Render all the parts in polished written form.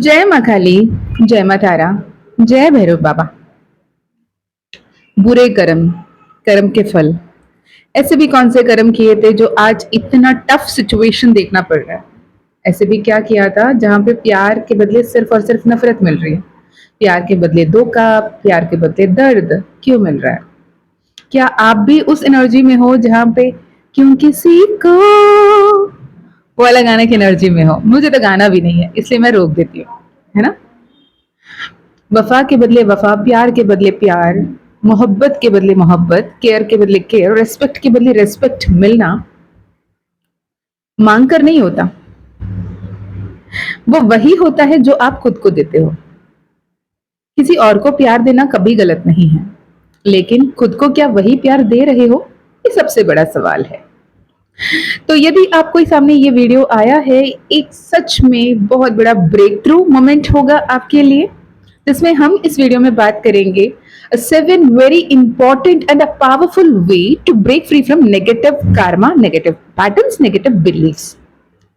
जय माँ काली, जय माँ तारा, जय भैरव बाबा। बुरे कर्म, कर्म के फल। ऐसे भी कौन से कर्म किए थे जो आज इतना टफ सिचुएशन देखना पड़ रहा है। ऐसे भी क्या किया था जहां पे प्यार के बदले सिर्फ और सिर्फ नफरत मिल रही है। प्यार के बदले धोखा, प्यार के बदले दर्द क्यों मिल रहा है। क्या आप भी उस एनर्जी में हो जहां पे क्यों किसी को वो वाला गाने की एनर्जी में हो। मुझे तो गाना भी नहीं है इसलिए मैं रोक देती हूँ, है ना। वफा के बदले वफा, प्यार के बदले प्यार, मोहब्बत के बदले मोहब्बत, केयर के बदले केयर, रेस्पेक्ट के बदले रेस्पेक्ट मिलना मांग कर नहीं होता। वो वही होता है जो आप खुद को देते हो। किसी और को प्यार देना कभी गलत नहीं है, लेकिन खुद को क्या वही प्यार दे रहे हो, ये सबसे बड़ा सवाल है। तो यदि आपको सामने ये वीडियो आया है, एक सच में बहुत बड़ा ब्रेक थ्रू मोमेंट होगा आपके लिए, जिसमें हम इस वीडियो में बात करेंगे 7 very important and a powerful way to break free from negative karma, negative patterns, negative beliefs.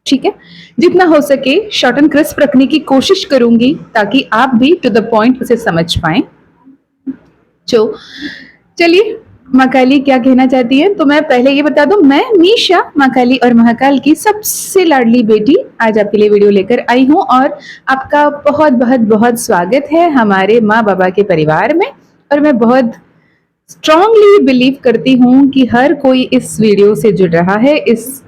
ठीक है, जितना हो सके शॉर्ट एंड क्रिस्प रखने की कोशिश करूंगी ताकि आप भी टू द पॉइंट उसे समझ पाए। तो चलिए, माँ काली क्या कहना चाहती है। तो मैं पहले ये बता दूं, मैं मीशा, माँ काली और महाकाल की सबसे लाडली बेटी, आज आपके लिए वीडियो लेकर आई हूँ और आपका बहुत बहुत बहुत स्वागत है हमारे माँ बाबा के परिवार में। और मैं बहुत स्ट्रांगली बिलीव करती हूँ कि हर कोई इस वीडियो से जुड़ रहा है, इस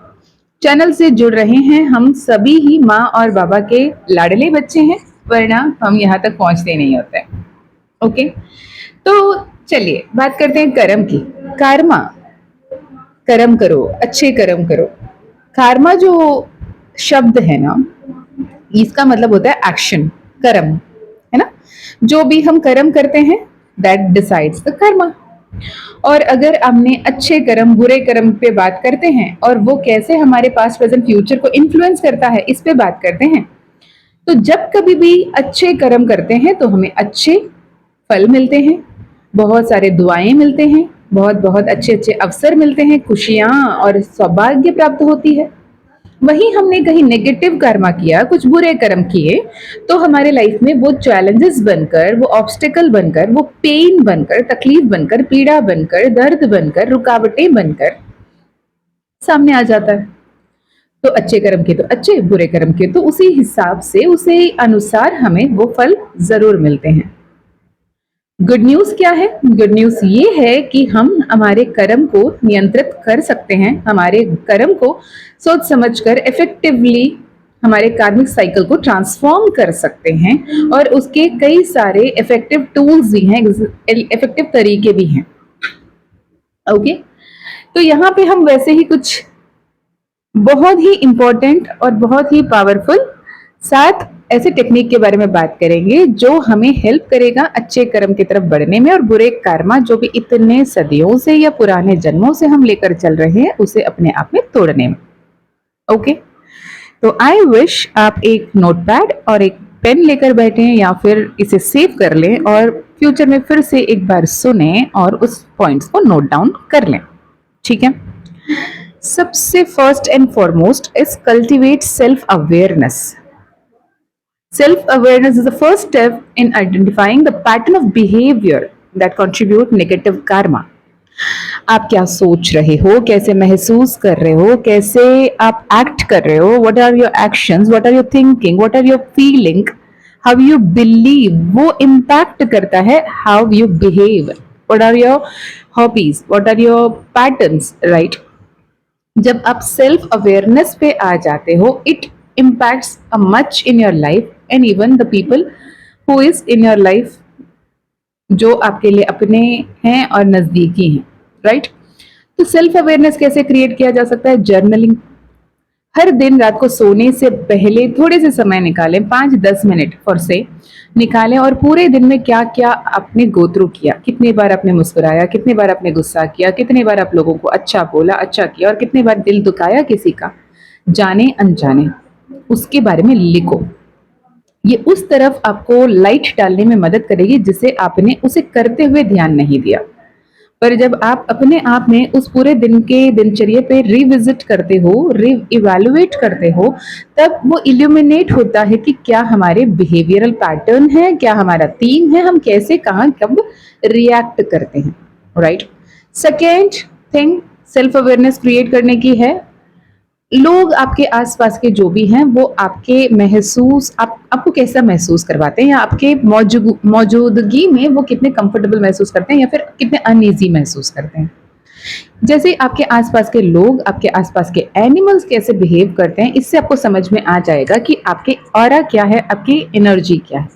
चैनल से जुड़ रहे हैं। हम सभी ही माँ और बाबा के लाडले बच्चे हैं, वरना हम यहाँ तक पहुँचते नहीं होते। ओके, तो चलिए बात करते हैं कर्म की। कार्मा, कर्म करो, अच्छे कर्म करो। कार्मा जो शब्द है ना, इसका मतलब होता है एक्शन, कर्म, है ना। जो भी हम कर्म करते हैं दैट डिसाइड्स द कर्मा। और अगर हमने अच्छे कर्म बुरे कर्म पे बात करते हैं और वो कैसे हमारे पास्ट प्रेजेंट फ्यूचर को इन्फ्लुएंस करता है, इस पे बात करते हैं। तो जब कभी भी अच्छे कर्म करते हैं तो हमें अच्छे फल मिलते हैं, बहुत सारे दुआएं मिलते हैं, बहुत बहुत अच्छे अच्छे अवसर मिलते हैं, खुशियां और सौभाग्य प्राप्त होती है। वहीं हमने कहीं नेगेटिव कर्मा किया, कुछ बुरे कर्म किए, तो हमारे लाइफ में वो चैलेंजेस बनकर, वो ऑब्स्टिकल बनकर, वो पेन बनकर, तकलीफ बनकर, पीड़ा बनकर, दर्द बनकर, रुकावटें बनकर सामने आ जाता है। तो अच्छे कर्म के तो अच्छे, बुरे कर्म के तो उसी हिसाब से, उसी अनुसार हमें वो फल जरूर मिलते हैं। गुड न्यूज क्या है? गुड न्यूज ये है कि हम हमारे कर्म को नियंत्रित कर सकते हैं, हमारे कर्म को सोच समझकर इफेक्टिवली हमारे कार्मिक साइकिल को ट्रांसफॉर्म कर सकते हैं। और उसके कई सारे इफेक्टिव टूल्स भी हैं, इफेक्टिव तरीके भी हैं। ओके, तो यहाँ पे हम वैसे ही कुछ बहुत ही इंपॉर्टेंट और बहुत ही पावरफुल 7 ऐसे टेक्निक के बारे में बात करेंगे जो हमें हेल्प करेगा अच्छे कर्म की तरफ बढ़ने में, और बुरे कर्मा जो भी इतने सदियों से या पुराने जन्मों से हम लेकर चल रहे हैं उसे अपने आप में तोड़ने में। ओके, तो आई विश आप एक नोटपैड और एक पेन लेकर बैठे या फिर इसे सेव कर लें और फ्यूचर में फिर से एक बार सुने और उस पॉइंट्स को नोट डाउन कर लें। ठीक है, सबसे first and foremost is cultivate self awareness. Self-awareness is the first step in identifying the pattern of behavior that contribute negative karma. आप क्या सोच रहे हो, कैसे महसूस कर रहे हो, कैसे आप एक्ट कर रहे हो, what are your actions, what are you thinking, what are your feeling, how you believe, वो impact करता है how you behave, what are your hobbies, what are your patterns, right? जब आप सेल्फ अवेयरनेस पे आ जाते हो, it impacts a much in your life and even the people who is in your life, जो आपके लिए अपने हैं और नजदीकी हैं, राइट। तो सेल्फ अवेयरनेस कैसे क्रिएट किया जा सकता है? जर्नलिंग। हर दिन रात को सोने से पहले थोड़े से समय निकालें, 5-10 मिनट फॉर से निकालें, और पूरे दिन में क्या क्या आपने गो थ्रू किया, कितनी बार आपने मुस्कुराया, कितनी बार आपने गुस्सा किया, कितनी बार आप लोगों को अच्छा बोला, अच्छा किया, और कितनी बार दिल दुखाया किसी का, जाने अनजाने, उसके बारे में लिखो। ये उस तरफ आपको लाइट डालने में मदद करेगी जिसे आपने उसे करते हुए ध्यान नहीं दिया। पर जब आप अपने आप में उस पूरे दिन के दिनचर्या पे रिविजिट करते हो, री इवैल्यूएट करते हो, तब वो इल्यूमिनेट होता है कि क्या हमारे बिहेवियरल पैटर्न है, क्या हमारा थीम है, हम कैसे कहाँ कब रिएक्ट करते हैं, right. Second thing self awareness create करने की है। लोग आपके आसपास के जो भी हैं वो आपके महसूस आपको कैसा महसूस करवाते हैं, या आपके मौजूदगी में वो कितने कंफर्टेबल महसूस करते हैं या फिर कितने अनईजी महसूस करते हैं। जैसे आपके आसपास के लोग, आपके आसपास के एनिमल्स कैसे बिहेव करते हैं, इससे आपको समझ में आ जाएगा कि आपके ऑरा क्या है, आपकी एनर्जी क्या है।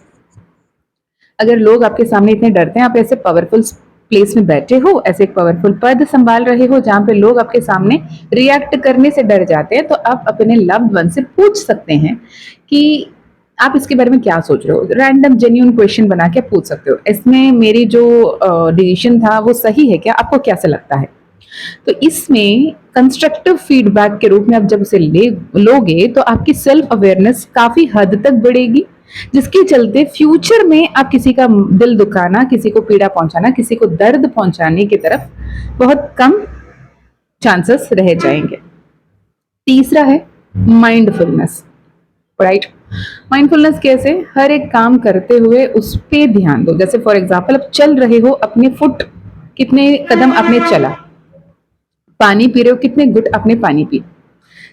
अगर लोग आपके सामने इतने डरते हैं, आप ऐसे पावरफुल प्लेस में बैठे हो, ऐसे एक पावरफुल पद संभाल रहे हो जहां पे लोग आपके सामने रिएक्ट करने से डर जाते हैं, तो आप अपने लव्ड वन से पूछ सकते हैं कि आप इसके बारे में क्या सोच रहे हो। रैंडम जेन्यून क्वेश्चन बना के पूछ सकते हो, इसमें मेरी जो डिसीजन था वो सही है क्या, आपको कैसा लगता है। तो इसमें कंस्ट्रक्टिव फीडबैक के रूप में आप जब उसे लोगे तो आपकी सेल्फ अवेयरनेस काफी हद तक बढ़ेगी, जिसके चलते फ्यूचर में आप किसी का दिल दुखाना, किसी को पीड़ा पहुंचाना, किसी को दर्द पहुंचाने की तरफ बहुत कम चांसेस रह जाएंगे। तीसरा है माइंडफुलनेस, राइट। माइंडफुलनेस कैसे, हर एक काम करते हुए उस पर ध्यान दो। जैसे फॉर एग्जाम्पल आप चल रहे हो, अपने फुट कितने कदम आपने चला, पानी पी रहे हो कितने घुट आपने पानी पी।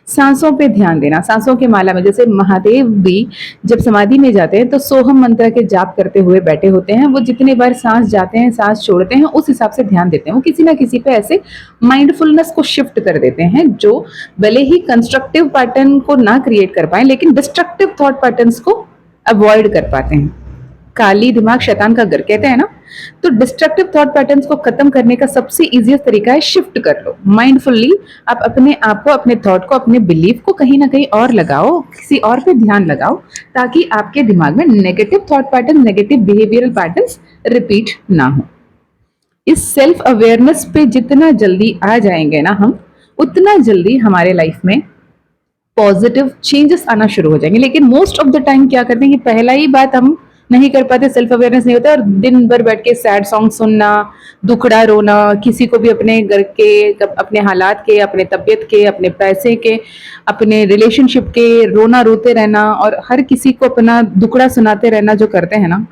सांसों पे ध्यान देना, सांसों के माला में, जैसे महादेव भी जब समाधि में जाते हैं तो सोहम मंत्र के जाप करते हुए बैठे होते हैं, वो जितने बार सांस जाते हैं सांस छोड़ते हैं उस हिसाब से ध्यान देते हैं, वो किसी ना किसी पे ऐसे माइंडफुलनेस को शिफ्ट कर देते हैं, जो भले ही कंस्ट्रक्टिव पैटर्न को ना क्रिएट कर पाए लेकिन डिस्ट्रक्टिव थॉट पैटर्न्स को अवॉइड कर पाते हैं। काली दिमाग शैतान का घर कहते हैं ना, तो डिस्ट्रक्टिव थॉट पैटर्न्स को खत्म करने का सबसे इजीएस्ट तरीका है शिफ्ट कर लो माइंडफुली। आप अपने आप को, अपने थॉट को, अपने बिलीफ को कहीं ना कहीं और लगाओ, किसी और पे ध्यान लगाओ, ताकि आपके दिमाग में negative thought pattern, negative behavioural patterns repeat ना हो। इस सेल्फ अवेयरनेस पे जितना जल्दी आ जाएंगे ना हम, उतना जल्दी हमारे लाइफ में पॉजिटिव चेंजेस आना शुरू हो जाएंगे। लेकिन मोस्ट ऑफ द टाइम क्या करते हैं, ये पहला ही बात हम नहीं कर पाते, सेल्फ अवेयरनेस नहीं होता, और दिन भर बैठ के सैड सॉन्ग सुनना, दुखड़ा रोना, किसी को भी अपने घर के, अपने हालात के, अपने तबीयत के, अपने पैसे के, अपने रिलेशनशिप के रोना रोते रहना, और हर किसी को अपना दुखड़ा सुनाते रहना जो करते हैं ना,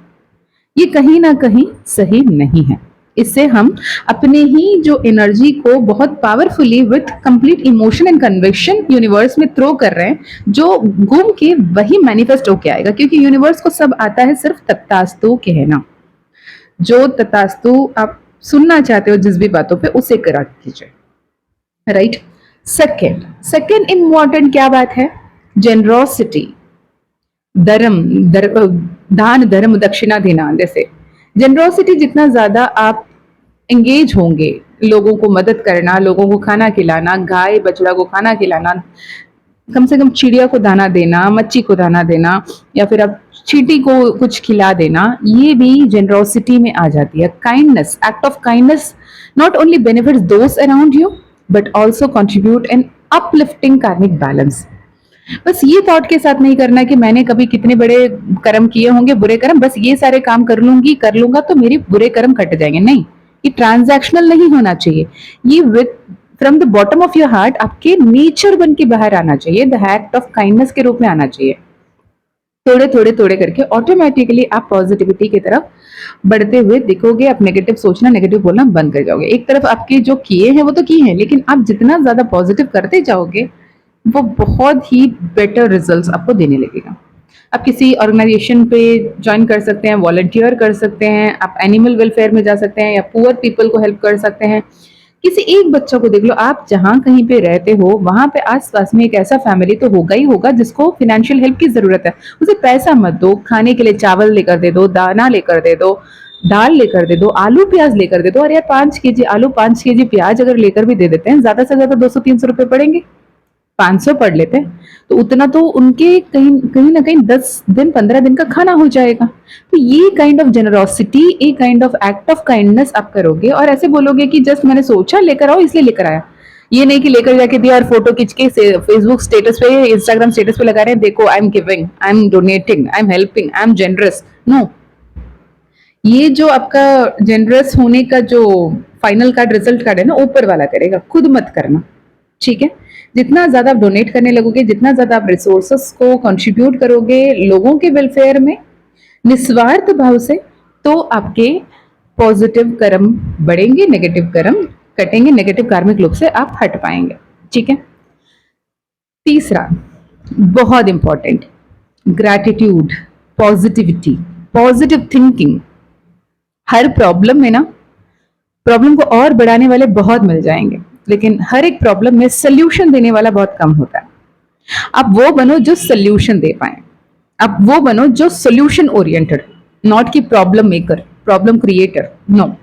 ये कहीं ना कहीं सही नहीं है। इससे हम अपने ही जो एनर्जी को बहुत powerfully with complete emotion and conviction universe में थ्रो कर रहे हैं, जो घूम के वही मैनिफेस्ट होके आएगा, क्योंकि यूनिवर्स को सब आता है सिर्फ तथास्तु कहना। जो तथास्तु आप सुनना चाहते हो जिस भी बातों पे, उसे करा कीजिए, राइट। सेकेंड इम्पॉर्टेंट क्या बात है, जेनरोसिटी, दान धर्म दक्षिणा देना। जैसे जेनरोसिटी, जितना ज्यादा आप एंगेज होंगे, लोगों को मदद करना, लोगों को खाना खिलाना, गाय बछड़ा को खाना खिलाना, कम से कम चिड़िया को दाना देना, मच्छी को दाना देना, या फिर आप चींटी को कुछ खिला देना, ये भी जेनरोसिटी में आ जाती है। Kindness, act of kindness not only benefits those around you but also contribute in uplifting कार्मिक बैलेंस। बस ये थॉट के साथ नहीं करना कि मैंने कभी कितने बड़े कर्म किए होंगे, बुरे कर्म, बस ये सारे काम कर लूंगा तो मेरे बुरे कर्म कट जाएंगे। नहीं, ये ट्रांजैक्शनल नहीं होना चाहिए। ये with from the bottom of your heart आपके नेचर बन के बाहर आना चाहिए, द एक्ट ऑफ काइंडनेस के रूप में आना चाहिए। थोड़े करके ऑटोमेटिकली आप पॉजिटिविटी की तरफ बढ़ते हुए दिखोगे। आप नेगेटिव सोचना, नेगेटिव बोलना बंद कर जाओगे। एक तरफ आपके जो किए हैं वो तो किए हैं, लेकिन आप जितना ज्यादा पॉजिटिव करते जाओगे वो बहुत ही बेटर रिजल्ट्स आपको देने लगेगा। आप किसी ऑर्गेनाइजेशन पे ज्वाइन कर सकते हैं, वॉलंटियर कर सकते हैं, आप एनिमल वेलफेयर में जा सकते हैं, या पुअर पीपल को हेल्प कर सकते हैं। किसी एक बच्चा को देख लो, आप जहां कहीं पे रहते हो वहां पे आसपास में एक ऐसा फैमिली तो होगा ही होगा जिसको फाइनेंशियल हेल्प की जरूरत है। उसे पैसा मत दो, खाने के लिए चावल लेकर दे दो, दाना लेकर दे दो, दाल लेकर दे दो, आलू प्याज लेकर दे दो। और यार 5 केजी आलू, 5 केजी प्याज अगर लेकर भी दे देते हैं, ज्यादा से ज्यादा 200-300 रुपए पड़ेंगे, 500 पढ़ लेते हैं तो उतना तो उनके कहीं ना कहीं 10 दिन 15 दिन का खाना हो जाएगा। तो ये काइंड ऑफ जेनरोसिटी, एक kind of act of kindness आप करोगे, और ऐसे बोलोगे कि जस्ट मैंने सोचा लेकर आओ इसलिए लेकर आया। ये नहीं कि लेकर जाके दिया और फोटो खींच के फेसबुक स्टेटस पे, इंस्टाग्राम स्टेटस पे लगा रहे हैं, देखो I am giving, I am donating, I am helping, I am generous. No, ये जो आपका जेनरस होने का जो फाइनल कार्ड, रिजल्ट कार्ड है ना, ऊपर वाला करेगा, खुद मत करना, ठीक है। जितना ज्यादा आप डोनेट करने लगोगे, जितना ज्यादा आप रिसोर्सेस को कंट्रीब्यूट करोगे लोगों के वेलफेयर में निस्वार्थ भाव से, तो आपके पॉजिटिव कर्म बढ़ेंगे, नेगेटिव कर्म कटेंगे, नेगेटिव कार्मिक लोग से आप हट पाएंगे, ठीक है। तीसरा बहुत important, gratitude, positivity, positive thinking. हर प्रॉब्लम में ना, प्रॉब्लम को और बढ़ाने वाले बहुत मिल जाएंगे, लेकिन हर एक प्रॉब्लम में सोल्यूशन देने वाला बहुत कम होता है। आप वो बनो जो सोल्यूशन दे पाए, आप वो बनो जो सोल्यूशन ओरिएंटेड, नॉट कि problem maker, problem creator, no,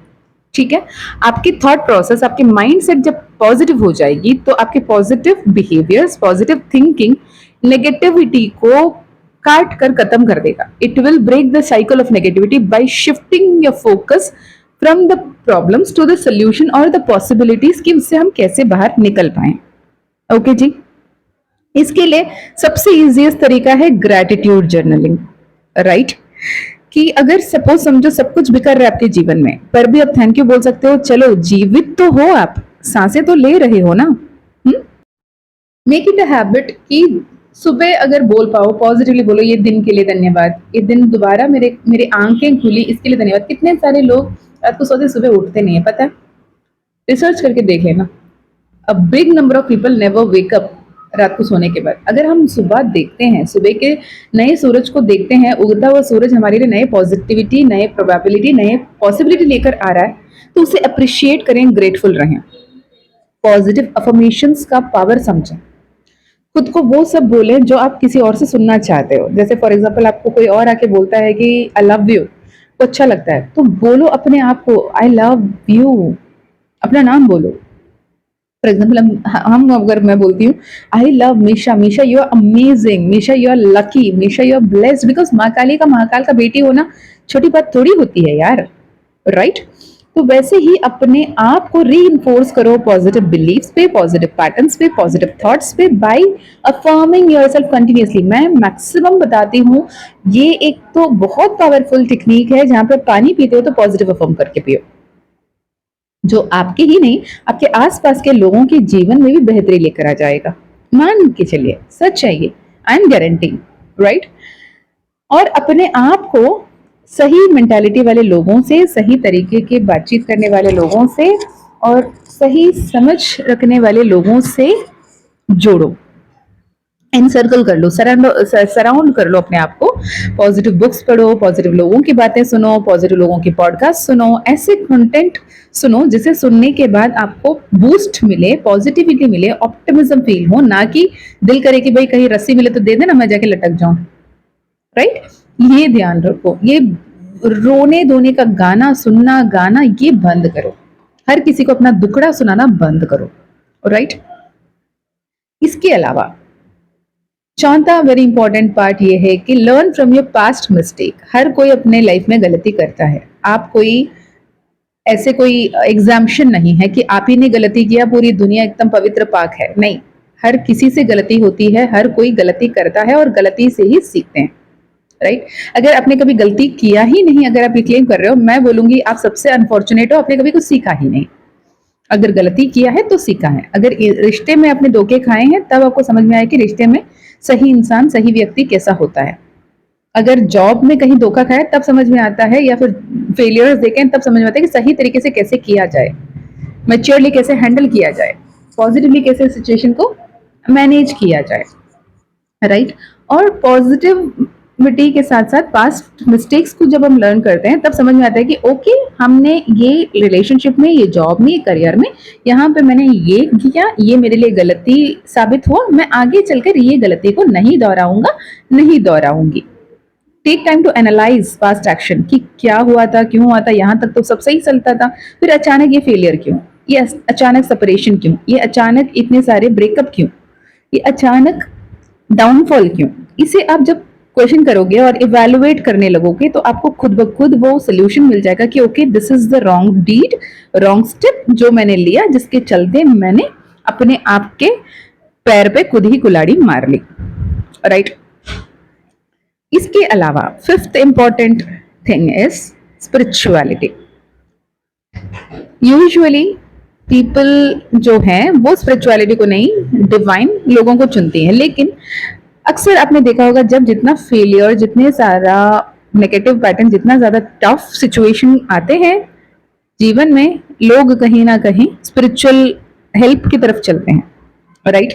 ठीक है। आपकी थॉट प्रोसेस, आपकी माइंड सेट जब पॉजिटिव हो जाएगी तो आपके positive behaviours, positive thinking negativity को काट कर खत्म कर देगा। It will break the cycle of negativity by shifting your focus from the problems to the solution और द पॉसिबिलिटीज कि उससे हम कैसे बाहर निकल पाए। ओके जी। इसके लिए सबसे इजीएस्ट तरीका है ग्रैटिट्यूड जर्नलिंग, राइट। कि अगर सपोज समझो सब कुछ बिखर रहा है आपके जीवन में, पर भी आप थैंक यू बोल सकते हो, चलो जीवित तो हो, आप सांसें तो ले रहे हो ना। मेक इट अ हैबिट कि सुबह अगर बोल पाओ, पॉजिटिवली बोलो, ये दिन के लिए धन्यवाद, ये दिन दोबारा मेरे मेरे आंखें खुली इसके लिए धन्यवाद। कितने सारे लोग रात को सोते सुबह उठते नहीं है, पता है, रिसर्च करके देख लेना। A big number of people never wake up रात को सोने के बाद। अगर हम सुबह देखते हैं, सुबह के नए सूरज को देखते हैं, उगता हुआ सूरज हमारे लिए नए पॉजिटिविटी, नए प्रोबेबिलिटी, नए पॉसिबिलिटी लेकर आ रहा है, तो उसे अप्रिशिएट करें, ग्रेटफुल रहें। पॉजिटिव अफर्मेशंस का पावर समझें, खुद को वो सब बोलें जो आप किसी और से सुनना चाहते हो। जैसे फॉर एग्जाम्पल आपको कोई और आके बोलता है कि आई लव यू, तो अच्छा लगता है, तो बोलो अपने आप को आई लव यू, अपना नाम बोलो। फॉर एग्जाम्पल हम अगर मैं बोलती हूँ I love Misha, Misha you are amazing, Misha you are lucky, Misha you are blessed, because माँ काली का महाकाल का बेटी होना छोटी बात थोड़ी होती है यार, राइट। तो वैसे ही अपने आप को री इन्फोर्स करो पॉजिटिव बिलीव्स पे, पॉजिटिव पैटर्न्स पे, पॉजिटिव थॉट्स पे, बाय अफर्मिंग योरसेल्फ कंटिन्यूअसली। मैं मैक्सिमम बताती हूँ, ये एक तो बहुत पावरफुल टेक्निक है, जहां पे पानी पीते हो तो पॉजिटिव अफर्म करके पियो, जो आपके ही नहीं आपके आसपास के लोगों के जीवन में भी बेहतरी लेकर आ जाएगा। मान के चलिए, सच है ये, आई एम गारंटिंग, राइट। और अपने आप को सही मेंटालिटी वाले लोगों से, सही तरीके के बातचीत करने वाले लोगों से और सही समझ रखने वाले लोगों से जोड़ो, एनसर्कल कर लो, सराउंड कर लो अपने आप को। पॉजिटिव बुक्स पढ़ो, पॉजिटिव लोगों की बातें सुनो, पॉजिटिव लोगों के पॉडकास्ट सुनो, ऐसे कंटेंट सुनो जिसे सुनने के बाद आपको बूस्ट मिले, पॉजिटिविटी मिले, ऑप्टिमिज्म फील हो, ना कि दिल करे कि भाई कहीं रस्सी मिले तो दे देना मैं जाके लटक जाऊं, राइट। ये ध्यान रखो, ये रोने धोने का गाना सुनना, गाना ये बंद करो, हर किसी को अपना दुखड़ा सुनाना बंद करो, राइट। इसके अलावा चौथा वेरी इंपॉर्टेंट पार्ट ये है कि learn from your past mistake. हर कोई अपने लाइफ में गलती करता है, आप कोई ऐसे कोई एग्जाम्पशन नहीं है कि आप ही ने गलती किया, पूरी दुनिया एकदम पवित्र पाक है, नहीं। हर किसी से गलती होती है, हर कोई गलती करता है और गलती से ही सीखते हैं, राइट। अगर आपने कभी गलती किया ही नहीं, अगर आप ये क्लेम कर रहे हो, मैं बोलूंगी आप सबसे अनफॉर्चुनेट हो, आपने कभी कुछ सीखा ही नहीं। अगर गलती किया है तो सीखा है। अगर रिश्ते में आपने धोखे खाए हैं, तब आपको समझ में आया कि रिश्ते में सही इंसान, सही व्यक्ति कैसा होता है। अगर जॉब में कहीं धोखा खाए तब समझ में आता है, या फिर फेलियर्स देखें तब समझ में आता है कि सही तरीके से कैसे किया जाए, मैच्योरली कैसे हैंडल किया जाए, पॉजिटिवली कैसे सिचुएशन को मैनेज किया जाए, राइट। और पॉजिटिविटी के साथ साथ पास्ट मिस्टेक्स को जब हम लर्न करते हैं तब समझ में आता है कि ओके, हमने ये रिलेशनशिप में, ये जॉब में, ये करियर में, यहाँ पे मैंने ये किया, ये मेरे लिए गलती साबित हुआ, मैं आगे चलकर ये गलती को नहीं दोहराऊंगा, नहीं दोहराऊंगी। Take time to analyse past action कि क्या हुआ था, क्यों हुआ था, यहाँ तक तो सब सही चलता था, फिर अचानक ये फेलियर क्यों, ये अचानक सेपरेशन क्यों, ये अचानक इतने सारे ब्रेकअप क्यों, ये अचानक डाउनफॉल क्यों। इसे आप जब क्वेश्चन करोगे और इवेलुएट करने लगोगे तो आपको खुद ब खुद वो सोल्यूशन मिल जाएगा कि okay, this is the wrong deed, wrong step जो मैंने लिया, जिसके चलते मैंने अपने आप के पैर पे खुद ही कुल्हाड़ी मार ली, राइट। इसके अलावा fifth important thing is spirituality. Usually people जो हैं वो स्पिरिचुअलिटी को नहीं, डिवाइन लोगों को चुनती हैं, लेकिन अक्सर आपने देखा होगा जब जितना फेलियर, जितने सारा नेगेटिव पैटर्न, जितना ज्यादा टफ सिचुएशन आते हैं जीवन में, लोग कहीं ना कहीं स्पिरिचुअल हेल्प की तरफ चलते हैं, राइट।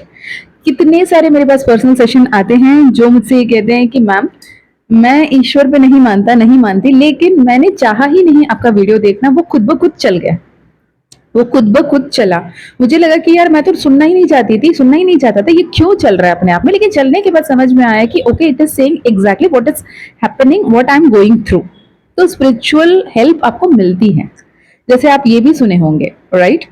कितने सारे मेरे पास पर्सनल सेशन आते हैं जो मुझसे ये कहते हैं कि मैम मैं ईश्वर पे नहीं मानता, नहीं मानती, लेकिन मैंने चाहा ही नहीं आपका वीडियो देखना, वो खुद ब खुद चल गया, वो खुद ब खुद चला। मुझे लगा कि यार मैं तो सुनना ही नहीं चाहती थी, सुनना ही नहीं चाहता था, ये क्यों चल रहा है अपने आप में, लेकिन चलने के बाद समझ में आया कि okay, it is saying exactly what is happening, what I am going through. तो स्पिरिचुअल हेल्प आपको मिलती है। जैसे आप ये भी सुने होंगे, राइट,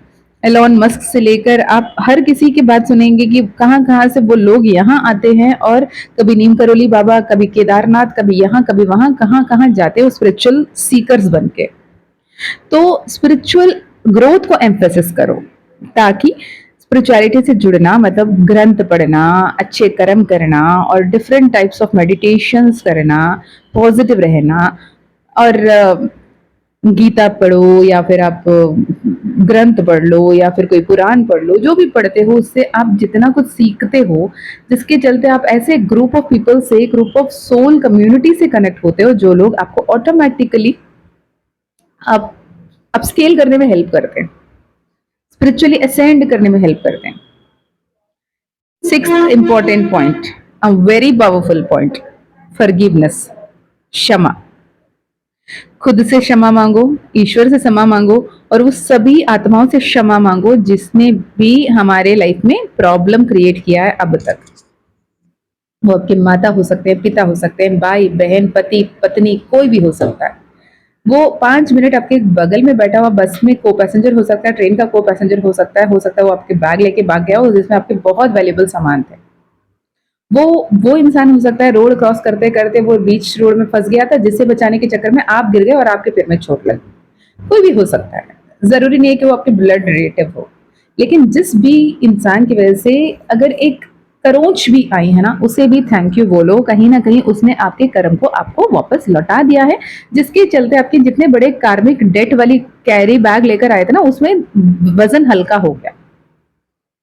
एलॉन मस्क से लेकर आप हर किसी की बात सुनेंगे कि कहाँ कहाँ से वो लोग यहाँ आते हैं और कभी नीम करोली बाबा, कभी केदारनाथ, कभी यहाँ कभी वहां, कहाँ कहाँ जाते हैं स्पिरिचुअल सीकर्स बन के। तो स्पिरिचुअल ग्रोथ को एम्फेसिस करो, ताकि स्पिरिचुअलिटी से जुड़ना मतलब ग्रंथ पढ़ना, अच्छे कर्म करना और डिफरेंट टाइप्स ऑफ मेडिटेशंस करना, पॉजिटिव रहना, और गीता पढ़ो या फिर आप ग्रंथ पढ़ लो या फिर कोई पुराण पढ़ लो, जो भी पढ़ते हो उससे आप जितना कुछ सीखते हो, जिसके चलते आप ऐसे ग्रुप ऑफ पीपल से, ग्रुप ऑफ सोल कम्युनिटी से कनेक्ट होते हो, जो लोग आपको ऑटोमेटिकली आप अपस्केल करने में हेल्प करते हैं, स्पिरिचुअली असेंड करने में हेल्प करते हैं। Sixth important point, a very powerful point, forgiveness, क्षमा। खुद से क्षमा मांगो, ईश्वर से क्षमा मांगो, और उस सभी आत्माओं से क्षमा मांगो जिसने भी हमारे लाइफ में प्रॉब्लम क्रिएट किया है अब तक। वो आपके माता हो सकते हैं, पिता हो सकते हैं, भाई बहन, पति पत्नी, कोई भी हो सकता है। वो 5 मिनट आपके बगल में बैठा हुआ बस में को पैसेंजर हो सकता है, ट्रेन का को पैसेंजर हो सकता है वो आपके बैग लेके भाग गया हो जिसमें आपके बहुत वैल्यूएबल सामान थे। वो इंसान हो सकता है रोड क्रॉस करते करते वो बीच रोड में फंस गया था, जिससे बचाने के चक्कर में आप गिर गए और आपके पैर में चोट लगी। कोई भी हो सकता है, जरूरी नहीं है कि वो आपके ब्लड रिलेटिव हो, लेकिन जिस भी इंसान की वजह से अगर एक करोच भी आई है ना, उसे भी थैंक यू बोलो, कहीं ना कहीं उसने आपके कर्म को आपको वापस लौटा दिया है, जिसके चलते आपके जितने बड़े कार्मिक डेट वाली कैरी बैग लेकर आए थे ना, उसमें वजन हल्का हो गया,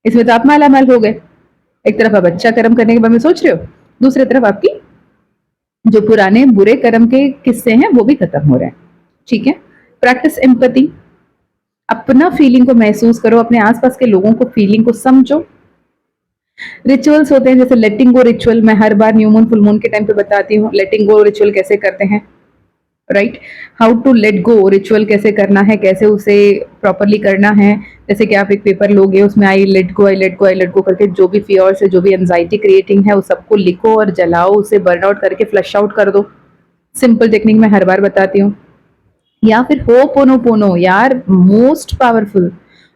इसमें तो आप माला माल हो गए। एक तरफ आप अच्छा कर्म करने के बारे में सोच रहे हो, दूसरी तरफ आपकी जो पुराने बुरे कर्म के किस्से हैं वो भी खत्म हो रहे हैं, ठीक है। प्रैक्टिस एम्पैथी, अपना फीलिंग को महसूस करो, अपने आसपास के लोगों को फीलिंग को समझो। रिचुअल्स होते हैं जैसे लेटिंग गो रिचुअल, मैं हर बार न्यू मून फुल मून के टाइम पे बताती हूँ लेटिंग गो रिचुअल कैसे करते हैं, right. How to let go ritual कैसे करना है, कैसे उसे प्रॉपरली करना है। जैसे कि आप एक पेपर लोगे, उसमें I let go, I let go, I let go करके जो भी फियर्स है, जो भी एंजाइटी क्रिएटिंग है, उस सबको लिखो और जलाओ, उसे बर्न आउट करके फ्लश आउट कर दो। सिंपल टेक्निक मैं हर बार बताती हूँ। या फिर होपोनोपोनो, यार most powerful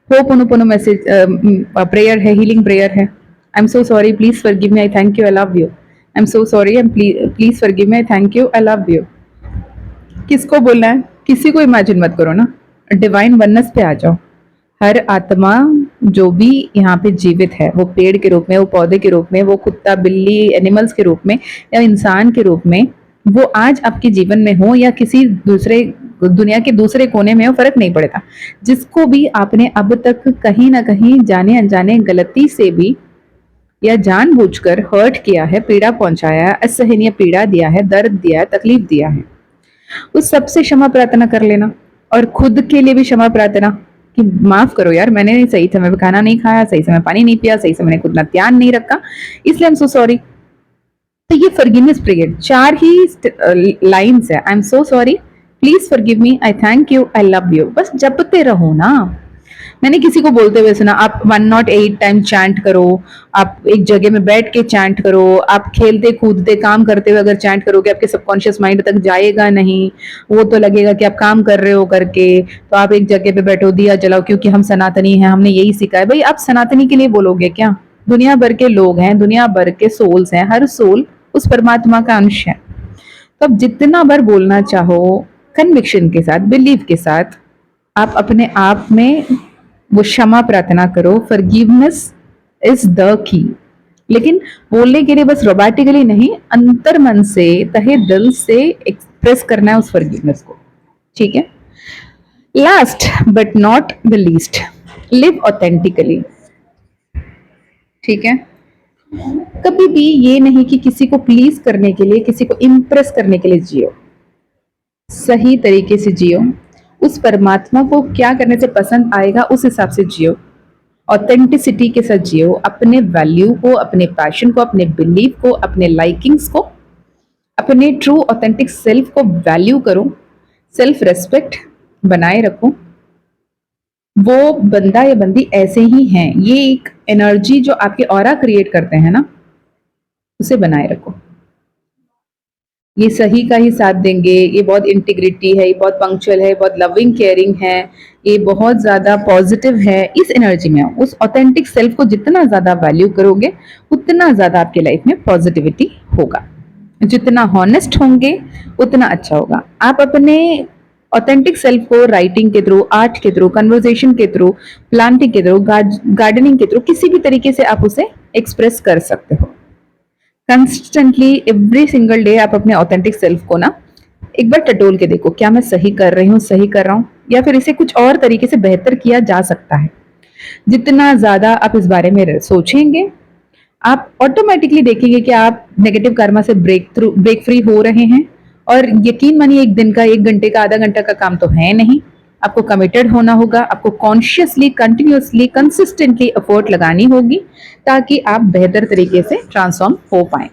ho'oponopono message prayer है, हीलिंग प्रेयर है। I am so sorry, please forgive me, I thank you, I love you. I am so sorry and please forgive me, I thank you, I love you. किसको बोलना है, किसी को imagine मत करो ना, डिवाइन वननेस पे आ जाओ। हर आत्मा जो भी यहाँ पे जीवित है, वो पेड़ के रूप में, वो पौधे के रूप में, वो कुत्ता बिल्ली एनिमल्स के रूप में या इंसान के रूप में, वो आज आपके जीवन में हो या किसी दूसरे दुनिया के दूसरे कोने में हो, फर्क नहीं पड़ता। जिसको भी आपने अब तक कहीं ना कहीं जाने अनजाने गलती से भी या जानबूझकर हर्ट किया है, पीड़ा पहुंचाया है, असहनीय पीड़ा दिया है, दर्द दिया है, तकलीफ दिया है, उस सबसे क्षमा प्रार्थना कर लेना। और खुद के लिए भी क्षमा प्रार्थना कि माफ करो यार, मैंने सही समय पे खाना नहीं खाया, सही समय पानी नहीं पिया, सही समय मैंने खुद ध्यान नहीं रखा, इसलिए आई एम सो सॉरी। तो ये फॉरगिवनेस प्रेयर 4 ही लाइंस है, I am so sorry, please forgive me, I thank you, I love you. बस जपते रहो ना। मैंने किसी को बोलते हुए सुना, आप 108 टाइम चैंट करो, आप एक जगह में बैठ के चैंट करो, आप खेलते कूदते काम करते हुए अगर चैंट करोगे, आपके सबकॉन्शियस माइंड तक जाएगा नहीं, वो तो लगेगा कि आप काम कर रहे हो करके। तो आप एक जगह पे बैठो, दिया जलाओ, क्योंकि हम सनातनी हैं, हमने यही सीखा है। भाई आप सनातनी के लिए बोलोगे क्या? दुनिया भर के लोग हैं, दुनिया भर के सोल्स हैं, हर सोल उस परमात्मा का अंश है। तो आप जितना बार बोलना चाहो, कन्विक्शन के साथ, बिलीव के साथ, आप अपने आप में वो क्षमा प्रार्थना करो। Forgiveness is the key. लेकिन बोलने के लिए बस रोबोटिकली नहीं, अंतर मन से, तहे दिल से एक्सप्रेस करना है उस फॉरगिवनेस को, ठीक है। Last but not the least, live authentically. ठीक है, कभी भी ये नहीं कि किसी को प्लीज करने के लिए, किसी को इम्प्रेस करने के लिए जियो। सही तरीके से जियो, उस परमात्मा को क्या करने से पसंद आएगा उस हिसाब से जियो। ऑथेंटिसिटी के साथ जियो, अपने वैल्यू को, अपने पैशन को, अपने बिलीव को, अपने लाइकिंग्स को, अपने ट्रू ऑथेंटिक सेल्फ को वैल्यू करो। सेल्फ रेस्पेक्ट बनाए रखो। वो बंदा या बंदी ऐसे ही हैं, ये एक एनर्जी जो आपके ऑरा क्रिएट करते हैं ना, उसे बनाए रखो। ये सही का ही साथ देंगे, ये बहुत इंटीग्रिटी है, ये बहुत पंक्चुअल है, बहुत लविंग केयरिंग है, ये बहुत ज्यादा पॉजिटिव है। इस एनर्जी में उस ऑथेंटिक सेल्फ को जितना ज्यादा वैल्यू करोगे उतना ज्यादा आपके लाइफ में पॉजिटिविटी होगा। जितना हॉनेस्ट होंगे उतना अच्छा होगा। आप अपने ऑथेंटिक सेल्फ को राइटिंग के थ्रू, आर्ट के थ्रू, कन्वर्सेशन के थ्रू, प्लांटिंग के थ्रू, गार्डनिंग के थ्रू, किसी भी तरीके से आप उसे एक्सप्रेस कर सकते हो। कंसिस्टेंटली एवरी सिंगल डे आप अपने ऑथेंटिक सेल्फ को ना एक बार टटोल के देखो, क्या मैं सही कर रही हूँ, सही कर रहा हूँ, या फिर इसे कुछ और तरीके से बेहतर किया जा सकता है। जितना ज्यादा आप इस बारे में सोचेंगे, आप ऑटोमेटिकली देखेंगे कि आप नेगेटिव कर्मा से ब्रेक फ्री हो रहे हैं। और यकीन मानिए, एक दिन का, एक घंटे का, आधा घंटा का काम तो है नहीं। आपको कमिटेड होना होगा, आपको कॉन्शियसली, कंटिन्यूअसली, कंसिस्टेंटली एफर्ट लगानी होगी ताकि आप बेहतर तरीके से ट्रांसफॉर्म हो पाए।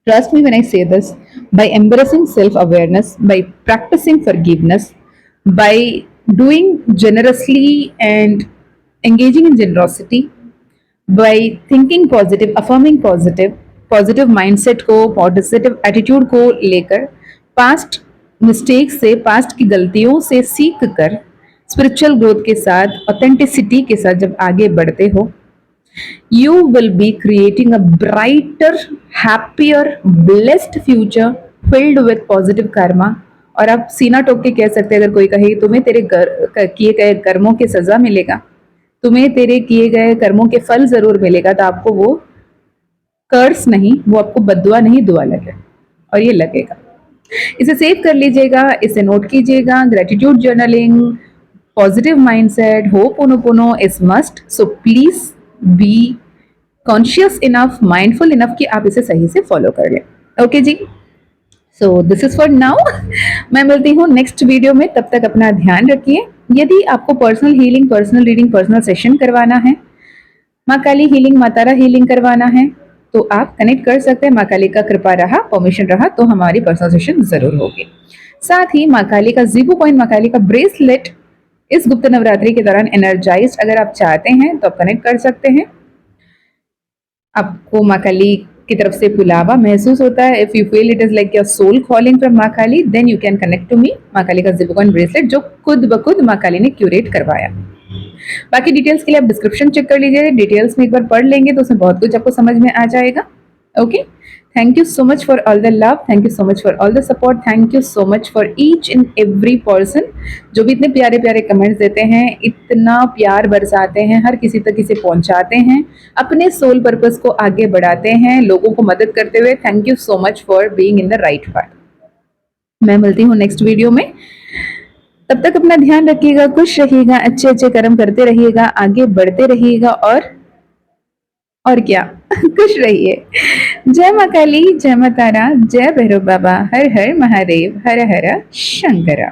Trust me when I say this, by embracing self awareness, by practicing forgiveness, by doing generously and engaging in generosity, by thinking positive, affirming positive, positive mindset को, पॉजिटिव एटीट्यूड को लेकर, पास्ट मिस्टेक से, past की गलतियों से सीख कर spiritual growth के साथ, ऑथेंटिसिटी के साथ जब आगे बढ़ते हो, you will be creating a brighter, happier, blessed future filled with positive karma। और आप सीना ठोक के कह सकते हैं, अगर कोई कहे तुम्हें तेरे किए गए कर्मों की सजा मिलेगा, तुम्हें तेरे किए गए कर्मों के फल जरूर मिलेगा, तो आपको वो कर्स नहीं, वो आपको बद्दुआ नहीं, दुआ लगे, और ये लगेगा। इसे सेव कर लीजिएगा, इसे नोट कीजिएगा। Gratitude journaling, positive mindset, ho'oponopono is must, so please be conscious enough, mindful enough कि आप इसे सही से फॉलो कर लें। Okay ji, so this is for now. मैं मिलती हूँ नेक्स्ट वीडियो में, तब तक अपना ध्यान रखिए। यदि आपको personal healing, personal reading, personal session करवाना है, माँ काली हीलिंग, माँ तारा हीलिंग करवाना है, तो आप कनेक्ट कर सकते हैं। माँ काली का कृपा रहा, परमिशन रहा तो हमारी पर्सनल सेशन जरूर होगी। साथ ही माँ काली का जीबू कॉइन, माँ काली का ब्रेसलेट इस गुप्त नवरात्रि के दौरान एनर्जाइज अगर आप चाहते हैं तो आप कनेक्ट कर सकते हैं। आपको माँ काली की तरफ से बुलावा महसूस होता है, if you feel it is like your soul calling from माँ Kali, then you can connect to me. माँ काली का जीबू कॉइन ब्रेसलेट जो खुद ब खुद माँ काली ने क्यूरेट करवाया। बाकी डिटेल्स के लिए आप डिस्क्रिप्शन चेक कर लीजिए, डिटेल्स में एक बार पढ़ लेंगे तो उसमें बहुत कुछ आपको समझ में आ जाएगा। Okay, thank you so much for all the love, thank you so much for all the support, thank you so much for each and every person जो भी इतने प्यारे प्यारे कमेंट्स देते हैं, इतना प्यार बरसाते हैं, हर किसी तक इसे पहुंचाते हैं, अपने सोल पर्पस को आगे बढ़ाते हैं, लोगों को मदद करते हुए। Thank you so much for being in the right path. मैं मिलती हूँ नेक्स्ट वीडियो में, तब तक अपना ध्यान रखिएगा, खुश रहिएगा, अच्छे अच्छे कर्म करते रहिएगा, आगे बढ़ते रहिएगा, और क्या खुश रहिए। जय माँ काली, जय माँ तारा, जय भैरव बाबा, हर हर महादेव, हर हर शंकरा।